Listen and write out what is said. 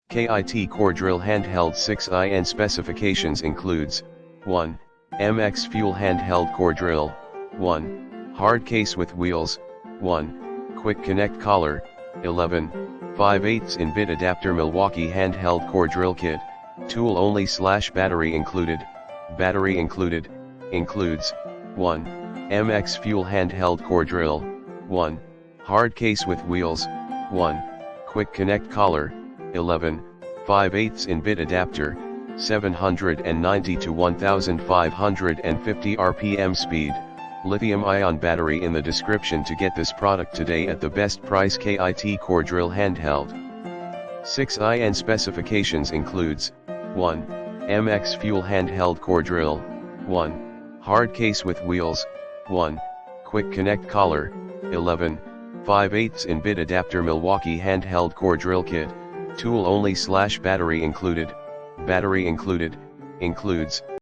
KIT core drill handheld 6IN specifications includes 1. MX fuel handheld core drill, 1. Hard case with wheels, 1. Quick connect collar, 11. 5/8 in bit adapter Milwaukee handheld core drill kit, tool only / battery included, includes 1. MX fuel handheld core drill, 1. Hard case with wheels, 1. Quick connect collar, 11. 5/8 in bit adapter, 790 to 1550 RPM speed, lithium-ion battery. In the description to get this product today at the best price. KIT core drill handheld 6IN specifications includes 1. MX fuel handheld core drill, 1. Hard case with wheels, 1. Quick connect collar, 11. 5/8 in bit adapter Milwaukee handheld core drill kit, tool only / battery included, includes